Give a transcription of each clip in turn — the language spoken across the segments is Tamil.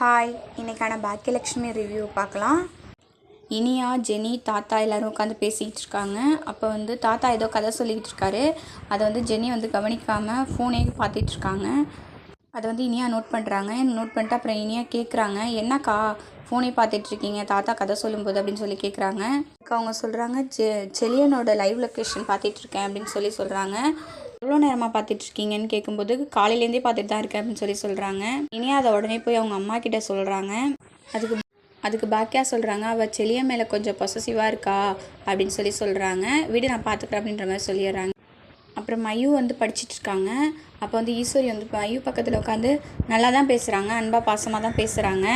ஹாய், இன்றைக்கான பாக்கியலக்ஷ்மி ரிவ்யூ பார்க்கலாம். இனியா, ஜெனி, தாத்தா எல்லோரும் உட்காந்து பேசிக்கிட்டு இருக்காங்க. அப்போ தாத்தா ஏதோ கதை சொல்லிக்கிட்டு இருக்காரு. அதை ஜெனி கவனிக்காமல் ஃபோனே பார்த்துட்ருக்காங்க. அதை இனியா நோட் பண்ணுறாங்க. நோட் பண்ணிட்டு அப்புறம் இனியா கேட்குறாங்க, என்னக்கா ஃபோனே பார்த்துட்ருக்கீங்க தாத்தா கதை சொல்லும்போது அப்படின்னு சொல்லி கேட்குறாங்க. அவங்க சொல்கிறாங்க, செலியனோட லைவ் லொக்கேஷன் பார்த்துட்ருக்கேன் அப்படின்னு சொல்கிறாங்க. எவ்வளோ நேரமாக பார்த்துட்ருக்கீங்கன்னு கேட்கும்போது, காலையிலேருந்தே பார்த்துட்டு தான் இருக்கேன் அப்படின்னு சொல்கிறாங்க. இனியா அதை உடனே போய் அவங்க அம்மா கிட்டே சொல்கிறாங்க. அதுக்கு பாக்கியா சொல்கிறாங்க, அவள் செலிய மேலே கொஞ்சம் பொசசிவாக இருக்கா அப்படின்னு சொல்கிறாங்க. வீடு நான் பார்த்துக்கிறேன் அப்படின்ற மாதிரி சொல்லிடுறாங்க. அப்புறம் மையூ படிச்சுட்டு இருக்காங்க. அப்போ ஈஸ்வரி மையூ பக்கத்தில் உட்காந்து நல்லா தான் பேசுகிறாங்க, அன்பாக பாசமாக தான் பேசுகிறாங்க.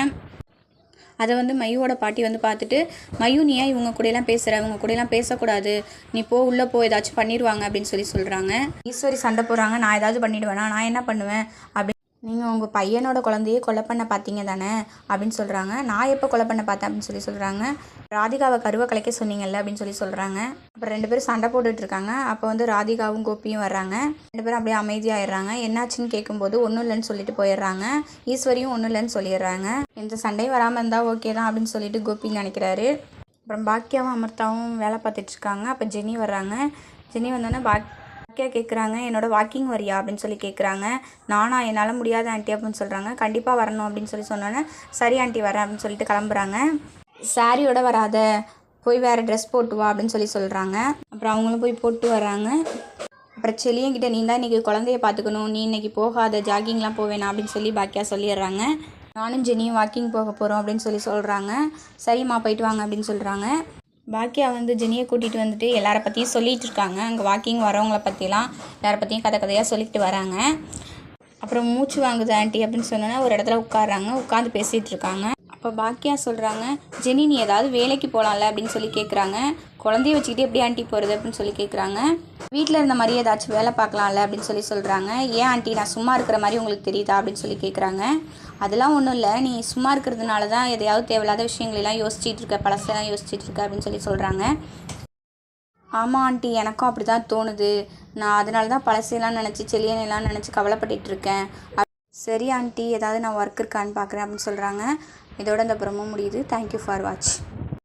அதை மையோட பாட்டி பார்த்துட்டு, மையூ நீ ஏன் இவங்க கூடலாம் பேசுகிற, இவங்க கூடலாம் பேசக்கூடாது, நீ உள்ளே போ ஏதாச்சும் பண்ணிடுவாங்க அப்படின்னு சொல்கிறாங்க. ஈஸ்வரி சண்டை போடுறாங்க, நான் ஏதாச்சும் பண்ணிவிடுவேனா, நான் என்ன பண்ணுவேன் அப்படி, நீங்கள் உங்கள் பையனோட குழந்தையே கொலை பண்ண பார்த்தீங்க தானே அப்படின்னு சொல்கிறாங்க. நான் எப்போ கொலை பண்ண பார்த்தேன் அப்படின்னு சொல்கிறாங்க. ராதிகாவை கருவை கலைக்க சொன்னீங்கல்ல அப்படின்னு சொல்கிறாங்க. அப்புறம் 2 பேரும் சண்டை போட்டுட்ருக்காங்க. அப்போ ராதிகாவும் கோபியும் வர்றாங்க. 2 பேரும் அப்படியே அமைதியாகிடுறாங்க. என்னாச்சுன்னு கேட்கும்போது ஒன்றும் இல்லைன்னு சொல்லிட்டு போயிடுறாங்க. ஈஸ்வரியும் ஒன்றும் இல்லைன்னு சொல்லிடுறாங்க. எந்த சண்டையும் வராமல் இருந்தால் ஓகே தான் அப்படின்னு சொல்லிட்டு கோபி நினைக்கிறாரு. அப்புறம் பாக்கியாவும் அமிர்தாவும் வேலை பார்த்துட்ருக்காங்க. அப்போ ஜெனி வர்றாங்க. ஜெனி வந்தோடனே பாக்கியா கேட்குறாங்க, என்னோட வாக்கிங் வரியா அப்படின்னு கேட்குறாங்க. நானா, என்னால் முடியாத ஆண்டி அப்படின்னு சொல்கிறாங்க. கண்டிப்பாக வரணும் அப்படின்னு சொன்னோன்னே, சரி ஆண்டி வரேன் அப்படின்னு சொல்லிட்டு கிளம்புறாங்க. சாரியோட வராத, போய் வேறு ட்ரெஸ் போட்டு வா அப்படின்னு சொல்கிறாங்க. அப்புறம் அவங்களும் போய் போட்டு வராங்க. அப்புறம் செலியங்கிட்ட, நீ தான் இன்றைக்கி குழந்தைய பார்த்துக்கணும், நீ இன்றைக்கி போகாத, ஜாகிங்லாம் போவேணா அப்படின்னு பாக்கியா சொல்லிடுறாங்க. நானும் ஜெனியும் வாக்கிங் போக போகிறோம் அப்படின்னு சொல்கிறாங்க. சரிம்மா போயிட்டு வாங்க அப்படின்னு சொல்கிறாங்க. பாக்கியா ஜெனியை கூட்டிகிட்டு வந்துட்டு எல்லாரை பற்றியும் சொல்லிகிட்டு இருக்காங்க. அங்கே வாக்கிங் வரவங்கள பற்றிலாம் எல்லாரை பற்றியும் கதையாக சொல்லிட்டு வராங்க. அப்புறம் மூச்சு வாங்குது ஆண்டி அப்படின்னு சொன்னோன்னா ஒரு இடத்துல உட்காடுறாங்க. உட்காந்து பேசிகிட்டு இருக்காங்க. அப்போ பாக்கியா சொல்கிறாங்க, ஜெனி நீ ஏதாவது வேலைக்கு போகலாம்ல அப்படின்னு கேட்குறாங்க. குழந்தைய வச்சுக்கிட்டு எப்படி ஆண்டி போகிறது அப்படின்னு கேட்குறாங்க. வீட்டில் இருந்த மாதிரி ஏதாச்சும் வேலை பார்க்கலாம்ல அப்படின்னு சொல்கிறாங்க. ஏன் ஆண்டி, நான் சும்மா இருக்கிற மாதிரி உங்களுக்கு தெரியுதா அப்படின்னு கேட்குறாங்க. அதெல்லாம் ஒன்றும் இல்லை, நீ சும்மா இருக்கிறதுனால தான் எதையாவது தேவையில்லாத விஷயங்களெல்லாம் யோசிச்சுட்டு இருக்க, பழசெல்லாம் யோசிச்சுட்டு இருக்க அப்படின்னு சொல்கிறாங்க. ஆமாம் ஆண்டி, எனக்கும் அப்படி தான் தோணுது, நான் அதனால தான் பழசையெல்லாம் நினச்சி செலியனெல்லாம் நினச்சி கவலைப்பட்டுட்டு இருக்கேன். சரி ஆண்டி, ஏதாவது நான் ஒர்க் இருக்கான்னு பார்க்குறேன் அப்படின்னு சொல்கிறாங்க. இதோட இந்த ப்ரோமோ முடியுது. Thank you for watch.